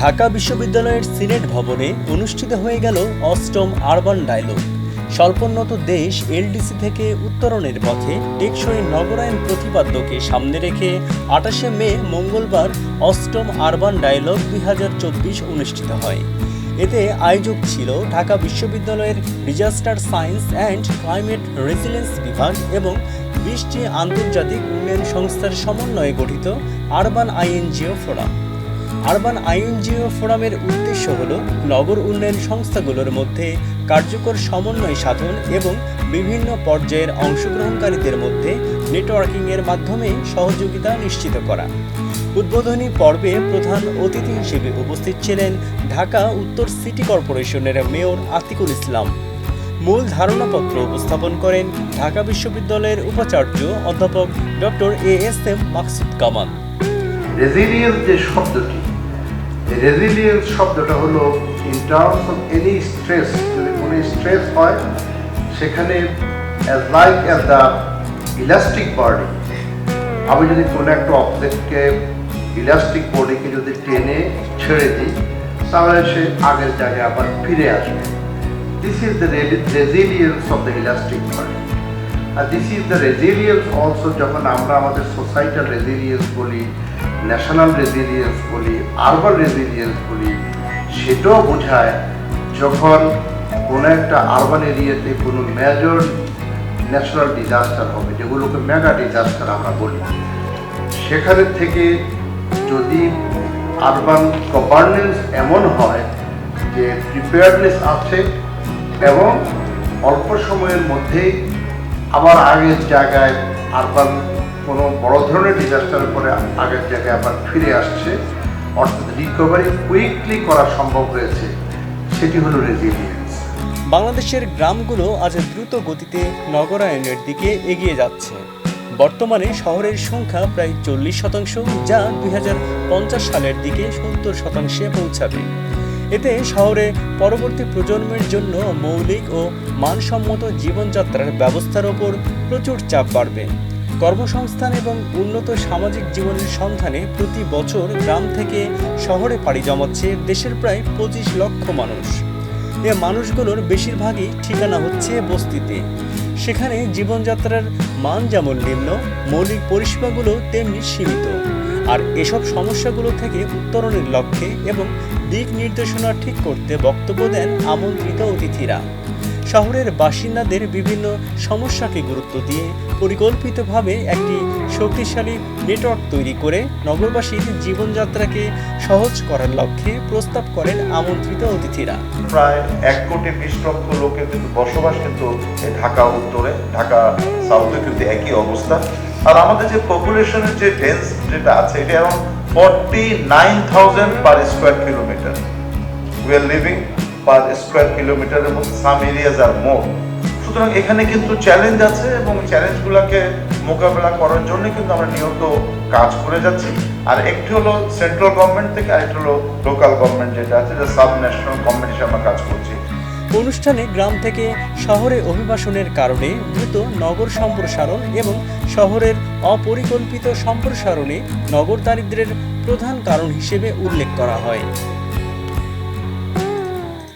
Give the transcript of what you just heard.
ঢাকা বিশ্ববিদ্যালয়ের সিনেট ভবনে অনুষ্ঠিত হয়ে গেল অষ্টম আরবান ডায়ালগ। স্বল্পোন্নত দেশ এলডিসি থেকে উত্তরণের পথে টেকসই নগরায়ণ প্রতিপাদ্যকে সামনে রেখে ২৮শে মে মঙ্গলবার অষ্টম আরবান ডায়ালগ ২০২৪ অনুষ্ঠিত হয়। এতে আয়োজক ছিল ঢাকা বিশ্ববিদ্যালয়ের disaster science and climate resilience বিভাগ এবং ২০টি আন্তর্জাতিক উন্নয়ন সংস্থার সমন্বয়ে গঠিত urban INGO forum. Urban INGO ফোরামের উদ্দেশ্য হল নগর উন্নয়ন সংস্থাগুলোর মধ্যে কার্যকর সমন্বয় সাধন এবং বিভিন্ন পর্যায়ের অংশগ্রহণকারীদের মধ্যে নেটওয়ার্কিংয়ের মাধ্যমে সহযোগিতা নিশ্চিত করা। উদ্বোধনী পর্বে প্রধান অতিথি হিসেবে উপস্থিত ছিলেন ঢাকা উত্তর সিটি কর্পোরেশনের মেয়র আতিকুল ইসলাম। মূল ধারণাপত্র উপস্থাপন করেন ঢাকা বিশ্ববিদ্যালয়ের উপাচার্য অধ্যাপক doctor ASM Maksud Kamal. Resilience যে শব্দটি, রেজিলিয়েন্স শব্দটা হলো in terms of any stress, যদি কোনো স্ট্রেস হয় সেখানে as like as the elastic body, আমি যদি কোনো একটা অবজেক্টকে ইলাস্টিক বডিকে যদি টেনে ছেড়ে দিই তাহলে সে আগের জায়গায় আবার ফিরে আসবে। This is the resilience of the elastic body. আর this is the resilience also, যখন আমরা আমাদের সোসাইটাল রেজিলিয়েন্স বলি, ন্যাশনাল রেজিলিয়েন্স বলি, আরবান রেজিলিয়েন্স বলি, সেটাও বোঝায় যখন কোনো একটা আরবান এরিয়াতে কোনো মেজর ন্যাচারাল ডিজাস্টার হবে, যেগুলোকে মেগা ডিজাস্টার আমরা বলি, সেখানে থেকে যদি আরবান গভর্নেন্স এমন হয় যে প্রিপেয়ারনেস আছে এবং অল্প সময়ের মধ্যেই আবার আগের জায়গায় আরবান কোনো বড় ধরনের ডিজাস্টারের পরে আগের জায়গায় আবার ফিরে আসছে, অর্থাৎ রিকভারি কুইকলি করা সম্ভব হয়েছে, সেটি হলো রেজিলিয়েন্স। বাংলাদেশের গ্রামগুলো আজ দ্রুত গতিতে নগরায়নের দিকে এগিয়ে যাচ্ছে। বর্তমানে শহরের সংখ্যা প্রায় 40%, যা 2050 সালের দিকে 70%-এ পৌঁছাবে। এতে শহরে পরবর্তী প্রজন্মের জন্য মৌলিক ও মানসম্মত জীবনযাত্রার ব্যবস্থার ওপর প্রচুর চাপ বাড়বে। কর্মসংস্থান এবং উন্নত সামাজিক জীবনের সন্ধানে প্রতি বছর গ্রাম থেকে শহরে পাড়ি জমাচ্ছে দেশের প্রায় 25 লক্ষ মানুষ। এ মানুষগুলোর বেশিরভাগই ঠিকানা হচ্ছে বস্তিতে। সেখানে জীবনযাত্রার মান যেমন নিম্ন, মৌলিক পরিষেবাগুলো তেমনি সীমিত। আর এসব সমস্যাগুলো থেকে উত্তরণের লক্ষ্যে এবং দিক নির্দেশনা ঠিক করতে বক্তব্য দেন আমন্ত্রিত অতিথিরা। শহরের বাসিন্দাদের বিভিন্ন সমস্যাকে গুরুত্ব দিয়ে পরিকল্পিতভাবে একটি শক্তিশালী নেটওয়ার্ক তৈরি করে নগরবাসীর জীবনযাত্রাকে সহজ করার লক্ষ্যে প্রস্তাব করেন আমন্ত্রিত অতিথিরা। প্রায় 1,20,00,000 লোকের কিন্তু বসবাস কিন্তু ঢাকা উত্তরে, ঢাকা সাউথে কিন্তু একই অবস্থা। আর আমাদের যে পপুলেশনের যে ডেন্স যেটা আছে, এটা এখন 49,000 per square kilometre. We are living per square কিলোমিটারের মধ্যে সাম এরিয়াজ আর মোর। সুতরাং এখানে কিন্তু চ্যালেঞ্জ আছে এবং চ্যালেঞ্জগুলোকে মোকাবেলা করার জন্য কিন্তু আমরা নিয়মিত কাজ করে যাচ্ছি। আর একটি হলো সেন্ট্রাল গভর্নমেন্ট থেকে, আর একটি হলো লোকাল গভর্নমেন্ট যেটা আছে, যে সাব ন্যাশনাল কম্বিনেশন আমরা কাজ করছি। অনুষ্ঠানে গ্রাম থেকে শহরে অভিবাসনের কারণে দ্রুত নগর সম্প্রসারণ এবং শহরের অপরিকল্পিত সম্প্রসারণে নগর দারিদ্র্যের প্রধান কারণ হিসেবে উল্লেখ করা হয়।